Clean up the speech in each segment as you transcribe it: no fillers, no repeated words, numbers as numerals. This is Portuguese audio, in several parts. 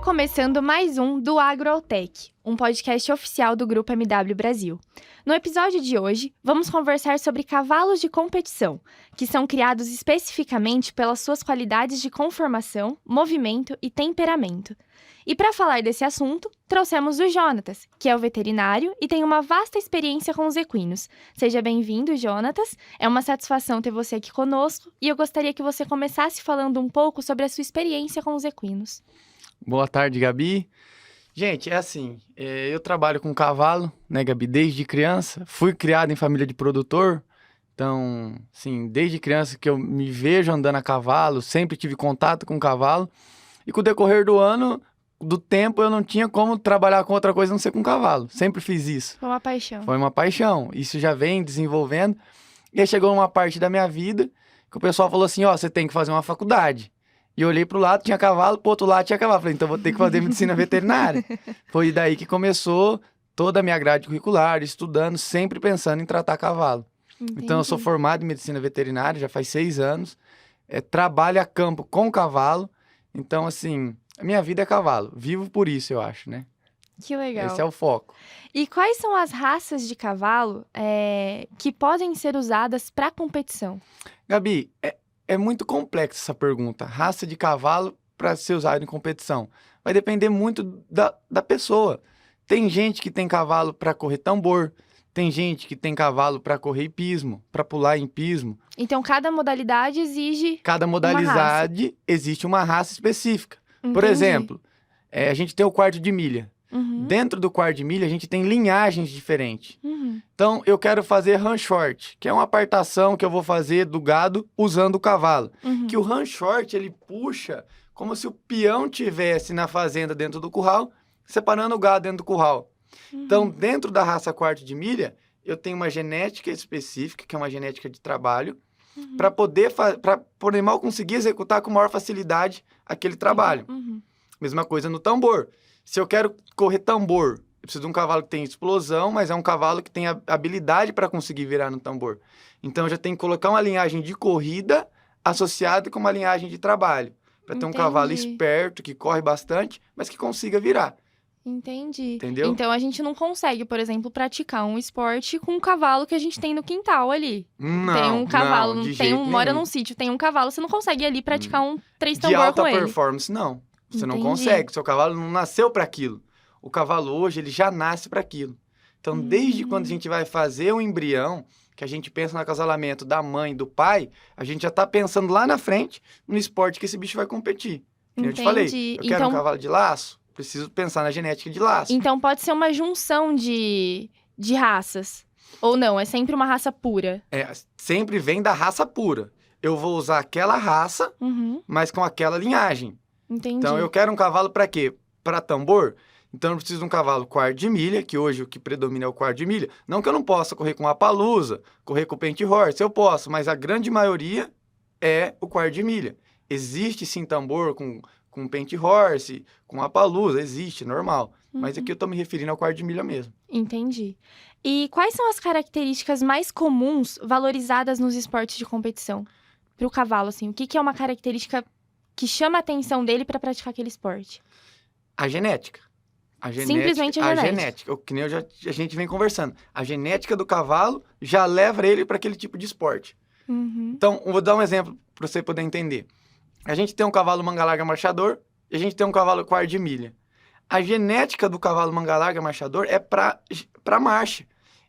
começando mais um do AgroAutech, um podcast oficial do Grupo MW Brasil. No episódio de hoje, vamos conversar sobre cavalos de competição, que são criados especificamente pelas suas qualidades de conformação, movimento e temperamento. E para falar desse assunto, trouxemos o Jonatas, que é o veterinário e tem uma vasta experiência com os equinos. Seja bem-vindo, Jonatas. É uma satisfação ter você aqui conosco e eu gostaria que você começasse falando um pouco sobre a sua experiência com os equinos. Boa tarde, Gabi. Gente, é assim, eu trabalho com cavalo, né, Gabi, desde criança. Fui criado em família de produtor, então, assim, desde criança que eu me vejo andando a cavalo, sempre tive contato com cavalo. E com o decorrer do tempo, eu não tinha como trabalhar com outra coisa a não ser com cavalo. Sempre fiz isso. Foi uma paixão. Foi uma paixão. Isso já vem desenvolvendo. E aí chegou uma parte da minha vida que o pessoal falou assim, ó, você tem que fazer uma faculdade. E eu olhei pro lado, tinha cavalo, pro outro lado tinha cavalo. Falei, então vou ter que fazer medicina veterinária. Foi daí que começou toda a minha grade curricular, estudando, sempre pensando em tratar cavalo. Entendi. Então eu sou formado em medicina veterinária, já faz 6 anos. Trabalho a campo com cavalo. Então, assim, a minha vida é cavalo. Vivo por isso, eu acho, né? Que legal. Esse é o foco. E quais são as raças de cavalo que podem ser usadas para competição? Gabi, é muito complexa essa pergunta. Raça de cavalo para ser usado em competição. Vai depender muito da pessoa. Tem gente que tem cavalo para correr tambor. Tem gente que tem cavalo para correr hipismo, para pular em hipismo. Então, cada modalidade exige Cada modalidade existe uma raça específica. Por Entendi. exemplo, a gente tem o quarto de milha. Uhum. Dentro do quarto de milha, a gente tem linhagens diferentes. Uhum. Então, eu quero fazer run short, que é uma apartação que eu vou fazer do gado usando o cavalo. Uhum. Que o run short, ele puxa como se o peão tivesse na fazenda dentro do curral, separando o gado dentro do curral. Uhum. Então, dentro da raça quarto de milha, eu tenho uma genética específica, que é uma genética de trabalho, para poder o animal conseguir executar com maior facilidade aquele trabalho. Uhum. Mesma coisa no tambor. Se eu quero correr tambor, eu preciso de um cavalo que tem explosão, mas é um cavalo que tem habilidade para conseguir virar no tambor. Então, eu já tenho que colocar uma linhagem de corrida associada com uma linhagem de trabalho. Para ter um cavalo esperto, que corre bastante, mas que consiga virar. Entendi. Entendeu? Então, a gente não consegue, por exemplo, praticar um esporte com um cavalo que a gente tem no quintal ali. Não, Tem um cavalo, não, de jeito mora nenhum. num sítio, tem um cavalo, você não consegue ir ali praticar um 3 De tambor alta com ele. performance, não. Você não Entendi. consegue. Seu cavalo não nasceu para aquilo. O cavalo hoje, ele já nasce para aquilo. Então, desde quando a gente vai fazer um embrião, que a gente pensa no acasalamento da mãe e do pai, a gente já está pensando lá na frente no esporte que esse bicho vai competir. Como eu te falei, eu quero um cavalo de laço, preciso pensar na genética de laço. Então, pode ser uma junção de raças. Ou não, é sempre uma raça pura. Sempre vem da raça pura. Eu vou usar aquela raça, mas com aquela linhagem. Entendi. Então, eu quero um cavalo para quê? Para tambor? Então, eu preciso de um cavalo quarto de milha, que hoje o que predomina é o quarto de milha. Não que eu não possa correr com a Palusa, correr com o Paint Horse, eu posso, mas a grande maioria é o quarto de milha. Existe sim tambor com Paint Horse, com a Palusa, existe, normal. Mas aqui eu tô me referindo ao quarto de milha mesmo. Entendi. E quais são as características mais comuns valorizadas nos esportes de competição? Para o cavalo, assim, o que é uma característica que chama a atenção dele para praticar aquele esporte? A genética. Simplesmente a genética. Que nem a gente vem conversando. A genética do cavalo já leva ele para aquele tipo de esporte. Então, vou dar um exemplo para você poder entender. A gente tem um cavalo manga larga marchador e a gente tem um cavalo quarto de milha. A genética do cavalo manga larga marchador é para marcha.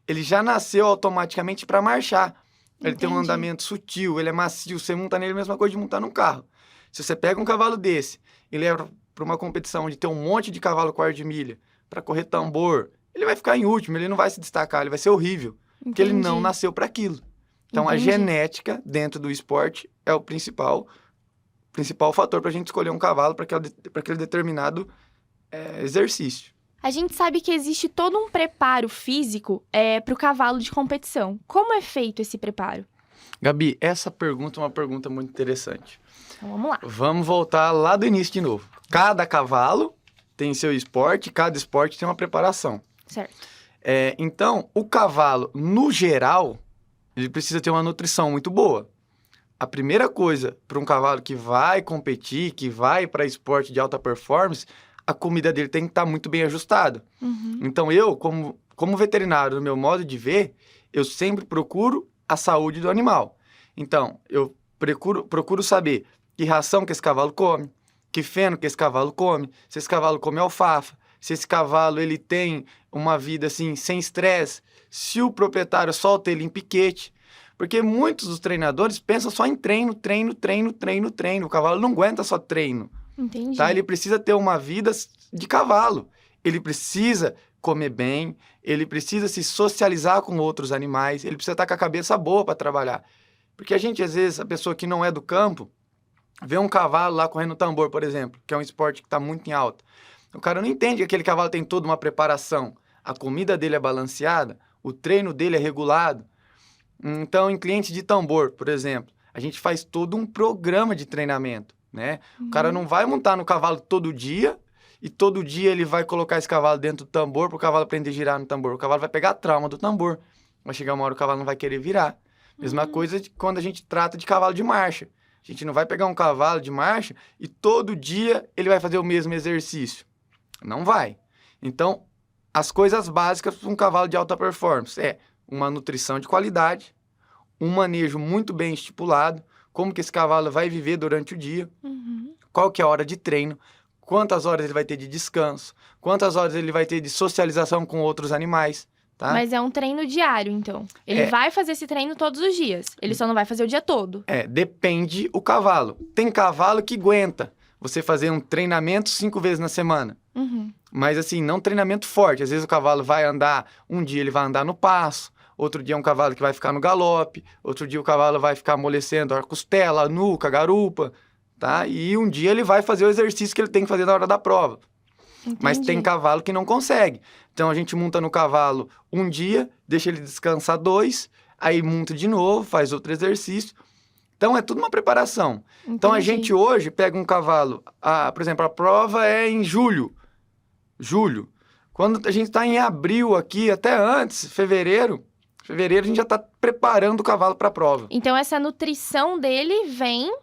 Ele já nasceu automaticamente para marchar. Ele tem um andamento sutil, ele é macio, você monta nele a mesma coisa de montar num carro. Se você pega um cavalo desse e leva para uma competição onde tem um monte de cavalo quarto de milha para correr tambor, ele vai ficar em último, ele não vai se destacar, ele vai ser horrível. Porque ele não nasceu para aquilo. Então, a genética dentro do esporte é o principal fator para a gente escolher um cavalo para aquele determinado exercício. A gente sabe que existe todo um preparo físico para o cavalo de competição. Como é feito esse preparo? Gabi, essa pergunta é uma pergunta muito interessante. Então, vamos lá. Vamos voltar lá do início de novo. Cada cavalo tem seu esporte, cada esporte tem uma preparação. Certo. Então, o cavalo, no geral, ele precisa ter uma nutrição muito boa. A primeira coisa para um cavalo que vai competir, que vai para esporte de alta performance, a comida dele tem que estar muito bem ajustada. Então, eu, como veterinário, no meu modo de ver, eu sempre procuro a saúde do animal. Então, eu procuro saber que ração que esse cavalo come, que feno que esse cavalo come, se esse cavalo come alfafa, se esse cavalo ele tem uma vida assim, sem estresse, se o proprietário solta ele em piquete. Porque muitos dos treinadores pensam só em treino. O cavalo não aguenta só treino. Entendi. Tá? Ele precisa ter uma vida de cavalo. Ele precisa comer bem, ele precisa se socializar com outros animais, ele precisa estar com a cabeça boa para trabalhar. Porque a gente, às vezes, a pessoa que não é do campo, vê um cavalo lá correndo tambor, por exemplo, que é um esporte que está muito em alta. O cara não entende que aquele cavalo tem toda uma preparação. A comida dele é balanceada, o treino dele é regulado. Então, em clientes de tambor, por exemplo, a gente faz todo um programa de treinamento, né? O cara não vai montar no cavalo todo dia e todo dia ele vai colocar esse cavalo dentro do tambor para o cavalo aprender a girar no tambor. O cavalo vai pegar a trauma do tambor. Vai chegar uma hora que o cavalo não vai querer virar. Mesma coisa quando a gente trata de cavalo de marcha. A gente não vai pegar um cavalo de marcha e todo dia ele vai fazer o mesmo exercício. Não vai. Então, as coisas básicas para um cavalo de alta performance é uma nutrição de qualidade, um manejo muito bem estipulado, como que esse cavalo vai viver durante o dia, qual que é a hora de treino, quantas horas ele vai ter de descanso, quantas horas ele vai ter de socialização com outros animais. Tá? Mas é um treino diário, então. Ele vai fazer esse treino todos os dias. Ele só não vai fazer o dia todo. Depende o cavalo. Tem cavalo que aguenta você fazer um treinamento 5 vezes na semana. Mas assim, não treinamento forte. Às vezes o cavalo vai andar, um dia ele vai andar no passo, outro dia é um cavalo que vai ficar no galope, outro dia o cavalo vai ficar amolecendo a costela, a nuca, a garupa, tá? E um dia ele vai fazer o exercício que ele tem que fazer na hora da prova. Entendi. Mas tem cavalo que não consegue. Então, a gente monta no cavalo um dia, deixa ele descansar 2, aí monta de novo, faz outro exercício. Então, é tudo uma preparação. Entendi. Então, a gente hoje pega um cavalo, por exemplo, a prova é em julho. Quando a gente está em abril aqui, até antes, fevereiro, a gente já está preparando o cavalo para a prova. Então, essa nutrição dele vem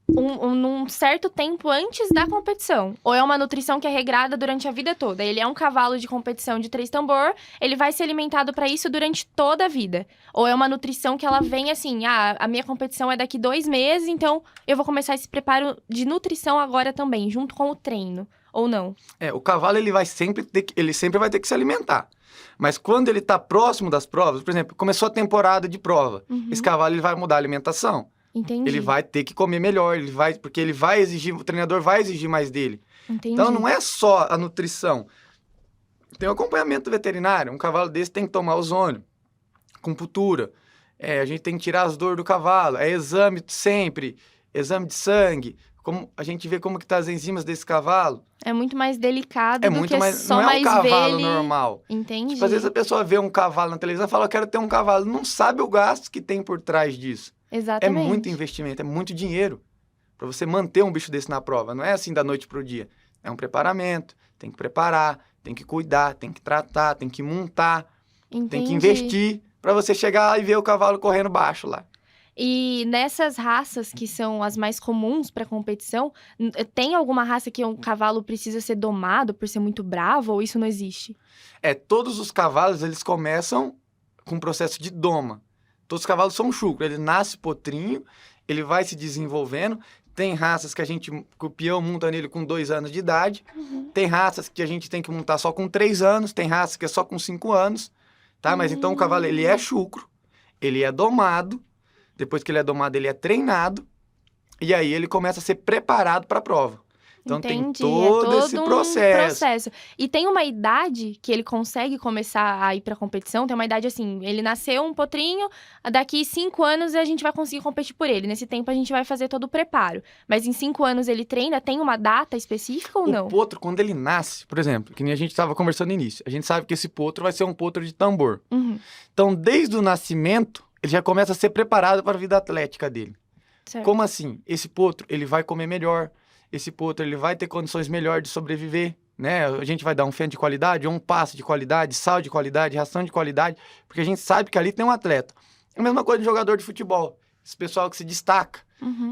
num certo tempo antes da competição? Ou é uma nutrição que é regrada durante a vida toda? Ele é um cavalo de competição de 3 tambor, ele vai ser alimentado para isso durante toda a vida? Ou é uma nutrição que ela vem assim, a minha competição é daqui 2 meses, então eu vou começar esse preparo de nutrição agora também, junto com o treino? Ou não? O cavalo ele sempre vai ter que se alimentar. Mas quando ele está próximo das provas, por exemplo, começou a temporada de prova, esse cavalo ele vai mudar a alimentação. Entendi. Ele vai ter que comer melhor, porque ele vai exigir, o treinador vai exigir mais dele. Entendi. Então, não é só a nutrição. Tem o acompanhamento veterinário. Um cavalo desse tem que tomar ozônio, acupuntura. A gente tem que tirar as dores do cavalo. Exame sempre, exame de sangue. A gente vê como que tá as enzimas desse cavalo. É muito mais delicado do que só não é mais um cavalo ver ele... normal. Entendi. Tipo, às vezes a pessoa vê um cavalo na televisão e fala, eu quero ter um cavalo. Não sabe o gasto que tem por trás disso. Exatamente. É muito investimento, é muito dinheiro para você manter um bicho desse na prova. Não é assim da noite pro dia. É um preparamento, tem que preparar, tem que cuidar, tem que tratar, tem que montar, tem que investir para você chegar lá e ver o cavalo correndo baixo lá. E nessas raças que são as mais comuns para competição, tem alguma raça que um cavalo precisa ser domado por ser muito bravo ou isso não existe? Todos os cavalos eles começam com um processo de doma. Todos os cavalos são chucro, ele nasce potrinho, ele vai se desenvolvendo. Tem raças que o peão monta nele com 2 anos de idade. Tem raças que a gente tem que montar só com 3 anos. Tem raças que é só com 5 anos. Tá? Mas então o cavalo ele é chucro, ele é domado. Depois que ele é domado, ele é treinado. E aí ele começa a ser preparado para a prova. Então tem todo esse processo. E tem uma idade que ele consegue começar a ir pra competição? Tem uma idade assim, ele nasceu um potrinho, daqui 5 anos a gente vai conseguir competir por ele. Nesse tempo a gente vai fazer todo o preparo. Mas em 5 anos ele treina, tem uma data específica ou não? O potro, quando ele nasce, por exemplo, que nem a gente estava conversando no início, a gente sabe que esse potro vai ser um potro de tambor. Então, desde o nascimento, ele já começa a ser preparado para a vida atlética dele. Certo. Como assim? Esse potro, ele vai comer melhor. Esse potro, ele vai ter condições melhores de sobreviver, né? A gente vai dar um feno de qualidade, um pasto de qualidade, sal de qualidade, ração de qualidade, porque a gente sabe que ali tem um atleta. É a mesma coisa de jogador de futebol. Esse pessoal que se destaca.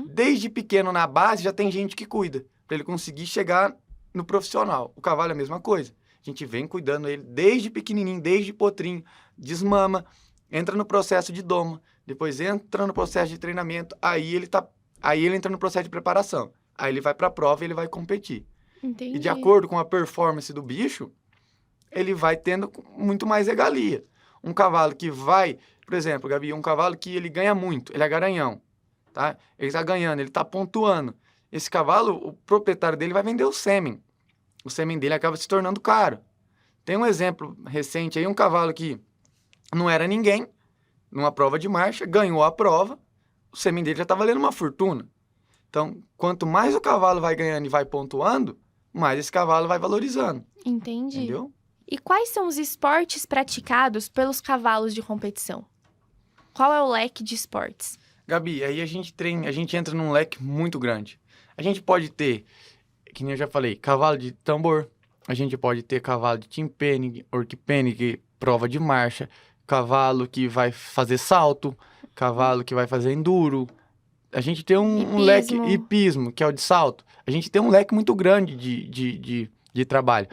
Desde pequeno na base, já tem gente que cuida, para ele conseguir chegar no profissional. O cavalo é a mesma coisa. A gente vem cuidando dele desde pequenininho, desde potrinho, desmama, entra no processo de doma, depois entra no processo de treinamento, aí ele entra no processo de preparação. Aí ele vai para a prova e ele vai competir. Entendi. E de acordo com a performance do bicho, ele vai tendo muito mais regalia. Um cavalo que vai, por exemplo, Gabi, um cavalo que ele ganha muito, ele é garanhão, tá? Ele está ganhando, ele está pontuando. Esse cavalo, o proprietário dele vai vender o sêmen. O sêmen dele acaba se tornando caro. Tem um exemplo recente aí, um cavalo que não era ninguém, numa prova de marcha, ganhou a prova, o sêmen dele já está valendo uma fortuna. Então, quanto mais o cavalo vai ganhando e vai pontuando, mais esse cavalo vai valorizando. Entendi. Entendeu? E quais são os esportes praticados pelos cavalos de competição? Qual é o leque de esportes? Gabi, aí a gente entra num leque muito grande. A gente pode ter, que nem eu já falei, cavalo de tambor, a gente pode ter cavalo de timpenning, orquipenning, prova de marcha, cavalo que vai fazer salto, cavalo que vai fazer enduro. A gente tem um leque, hipismo, que é o de salto. A gente tem um leque muito grande de trabalho.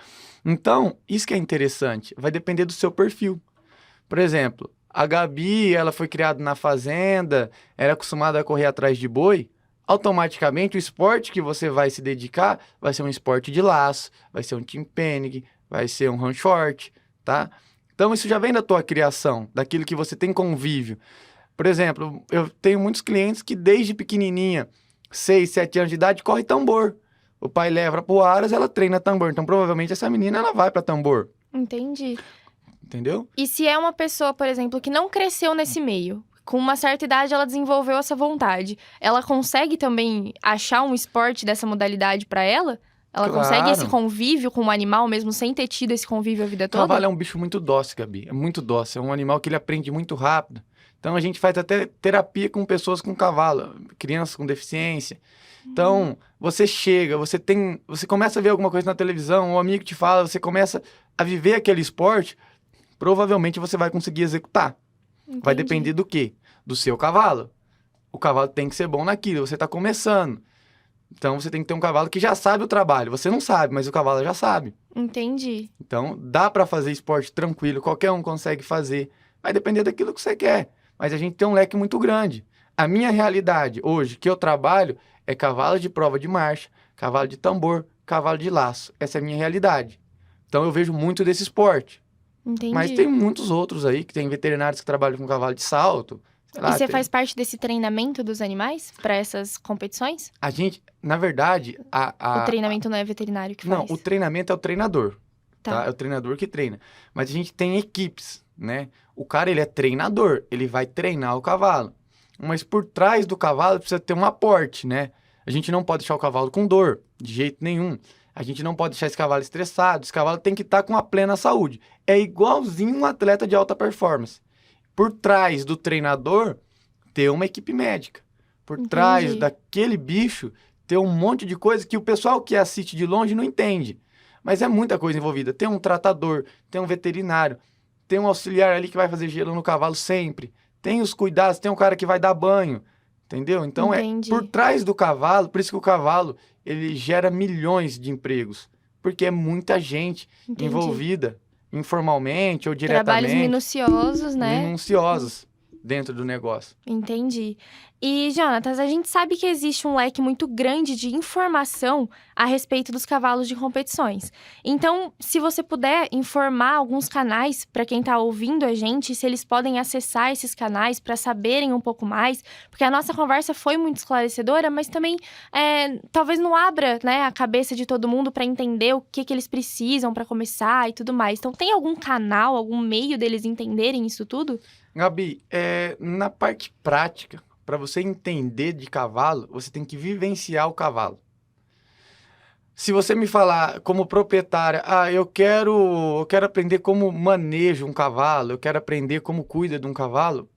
Então, isso que é interessante, vai depender do seu perfil. Por exemplo, a Gabi, ela foi criada na fazenda, era acostumada a correr atrás de boi, automaticamente o esporte que você vai se dedicar vai ser um esporte de laço, vai ser um timpenning, vai ser um run short, tá? Então, isso já vem da tua criação, daquilo que você tem convívio. Por exemplo, eu tenho muitos clientes que desde pequenininha, 6, 7 anos de idade, corre tambor. O pai leva pro Aras, ela treina tambor. Então, provavelmente, essa menina, ela vai para tambor. Entendi. Entendeu? E se é uma pessoa, por exemplo, que não cresceu nesse meio, com uma certa idade ela desenvolveu essa vontade, ela consegue também achar um esporte dessa modalidade para ela? Ela consegue esse convívio com o animal mesmo sem ter tido esse convívio a vida toda? O cavalo é um bicho muito dócil, Gabi. É muito dócil. É um animal que ele aprende muito rápido. Então, a gente faz até terapia com pessoas com cavalo, crianças com deficiência. Então, você chega, você começa a ver alguma coisa na televisão, um amigo te fala, você começa a viver aquele esporte, provavelmente você vai conseguir executar. Entendi. Vai depender do quê? Do seu cavalo. O cavalo tem que ser bom naquilo, você está começando. Então, você tem que ter um cavalo que já sabe o trabalho. Você não sabe, mas o cavalo já sabe. Entendi. Então, dá para fazer esporte tranquilo, qualquer um consegue fazer. Vai depender daquilo que você quer. Mas a gente tem um leque muito grande. A minha realidade hoje, que eu trabalho, é cavalo de prova de marcha, cavalo de tambor, cavalo de laço. Essa é a minha realidade. Então, eu vejo muito desse esporte. Entendi. Mas tem muitos outros aí, que tem veterinários que trabalham com cavalo de salto. Sei lá, e você faz parte desse treinamento dos animais para essas competições? A gente, na verdade... O treinamento não é veterinário que faz? Não, o treinamento é o treinador. Tá. É o treinador que treina. Mas a gente tem equipes, né? O cara, ele é treinador, ele vai treinar o cavalo. Mas por trás do cavalo precisa ter um aporte, né? A gente não pode deixar o cavalo com dor, de jeito nenhum. A gente não pode deixar esse cavalo estressado. Esse cavalo tem que estar com a plena saúde. É igualzinho um atleta de alta performance. Por trás do treinador, ter uma equipe médica. Por trás daquele bicho, ter um monte de coisa que o pessoal que assiste de longe não entende. Mas é muita coisa envolvida. Tem um tratador, tem um veterinário, tem um auxiliar ali que vai fazer gelo no cavalo sempre. Tem os cuidados, tem um cara que vai dar banho. Entendeu? Então, Entendi. é por trás do cavalo, por isso que o cavalo, ele gera milhões de empregos. Porque é muita gente envolvida, informalmente ou diretamente. Trabalhos minuciosos, né? Minuciosos dentro do negócio. Entendi. E, Jonatas, a gente sabe que existe um leque muito grande de informação a respeito dos cavalos de competições. Então, se você puder informar alguns canais para quem está ouvindo a gente, se eles podem acessar esses canais para saberem um pouco mais, porque a nossa conversa foi muito esclarecedora, mas também talvez não abra, né, a cabeça de todo mundo para entender o que eles precisam para começar e tudo mais. Então, tem algum canal, algum meio deles entenderem isso tudo? Gabi, na parte prática, para você entender de cavalo, você tem que vivenciar o cavalo. Se você me falar como proprietária, eu quero aprender como manejo um cavalo, eu quero aprender como cuida de um cavalo,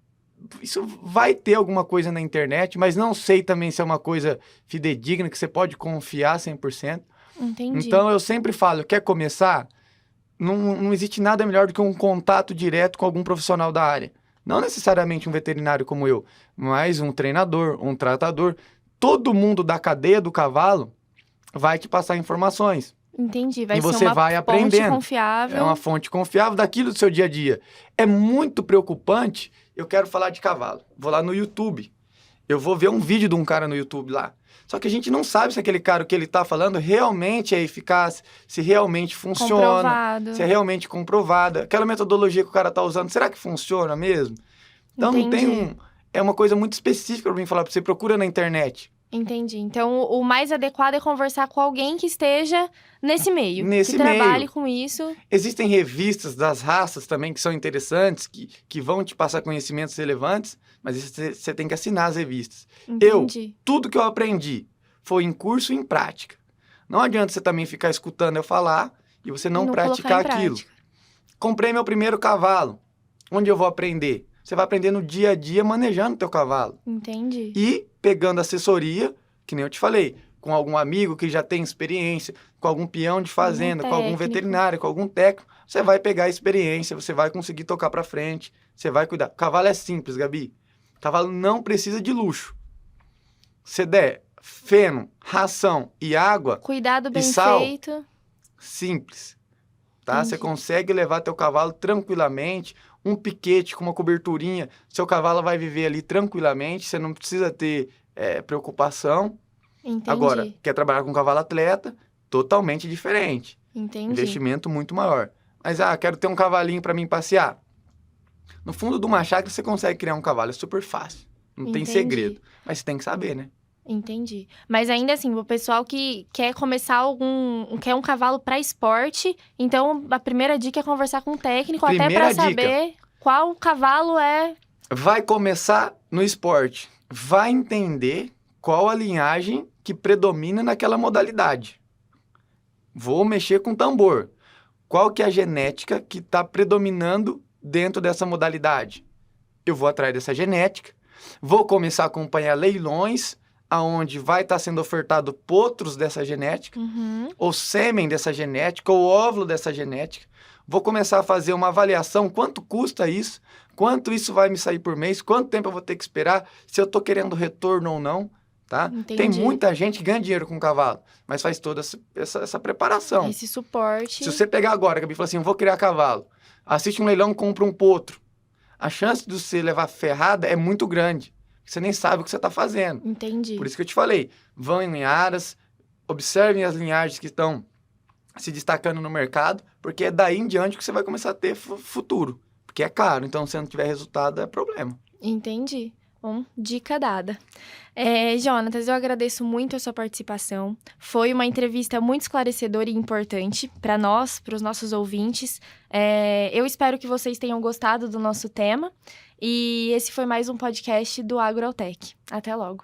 isso vai ter alguma coisa na internet, mas não sei também se é uma coisa fidedigna, que você pode confiar 100%. Entendi. Então, eu sempre falo, quer começar? Não existe nada melhor do que um contato direto com algum profissional da área. Não necessariamente um veterinário como eu, mas um treinador, um tratador. Todo mundo da cadeia do cavalo vai te passar informações. Entendi, vai E ser você uma vai fonte aprendendo. confiável. É uma fonte confiável daquilo do seu dia a dia. É muito preocupante. Eu quero falar de cavalo. Vou lá no YouTube. Eu vou ver um vídeo de um cara no YouTube lá. Só que a gente não sabe se aquele cara, o que ele está falando, realmente é eficaz, se realmente funciona, Comprovado. se é realmente comprovada. Aquela metodologia que o cara está usando, será que funciona mesmo? Então não tem é uma coisa muito específica para mim falar para você, procura na internet. Entendi. Então, o mais adequado é conversar com alguém que esteja nesse meio. Nesse que trabalhe meio. com isso. Existem revistas das raças também que são interessantes, que vão te passar conhecimentos relevantes, mas você tem que assinar as revistas. Entendi. Tudo que eu aprendi foi em curso e em prática. Não adianta você também ficar escutando eu falar e você não praticar aquilo. Comprei meu primeiro cavalo. Onde eu vou aprender? Você vai aprender no dia a dia manejando o teu cavalo. Entendi. E pegando assessoria, que nem eu te falei, com algum amigo que já tem experiência, com algum peão de fazenda, com algum veterinário, com algum técnico, você vai pegar a experiência, você vai conseguir tocar para frente, você vai cuidar. Cavalo é simples, Gabi. Cavalo não precisa de luxo. Se der feno, ração e água, cuidado bem e sal, feito. Simples. Tá? Você consegue levar teu cavalo tranquilamente, um piquete com uma coberturinha, seu cavalo vai viver ali tranquilamente, você não precisa ter preocupação. Entendi. Agora, quer trabalhar com cavalo atleta, totalmente diferente. Entendi. Investimento muito maior. Mas, quero ter um cavalinho para mim passear. No fundo de uma chácara você consegue criar um cavalo, é super fácil. Não tem segredo. Mas você tem que saber, né? Entendi. Mas ainda assim, o pessoal que quer começar quer um cavalo para esporte, então a primeira dica é conversar com o técnico, até para saber qual cavalo é. Vai começar no esporte. Vai entender qual a linhagem que predomina naquela modalidade. Vou mexer com tambor. Qual que é a genética que está predominando dentro dessa modalidade? Eu vou atrás dessa genética. Vou começar a acompanhar leilões, aonde vai estar sendo ofertado potros dessa genética, ou sêmen dessa genética, ou óvulo dessa genética. Vou começar a fazer uma avaliação, quanto custa isso, quanto isso vai me sair por mês, quanto tempo eu vou ter que esperar, se eu estou querendo retorno ou não, tá? Tem muita gente que ganha dinheiro com cavalo, mas faz toda essa preparação. Esse suporte. Se você pegar agora, Gabi, e falar assim, eu vou criar cavalo, assiste um leilão, compra um potro, a chance de você levar ferrada é muito grande. Você nem sabe o que você está fazendo. Entendi. Por isso que eu te falei, vão em aras, observem as linhagens que estão se destacando no mercado, porque é daí em diante que você vai começar a ter futuro. Porque é caro, então se não tiver resultado é problema. Entendi. Bom, dica dada. Jonatas, eu agradeço muito a sua participação. Foi uma entrevista muito esclarecedora e importante para nós, para os nossos ouvintes. Eu espero que vocês tenham gostado do nosso tema. E esse foi mais um podcast do AgroAutech. Até logo.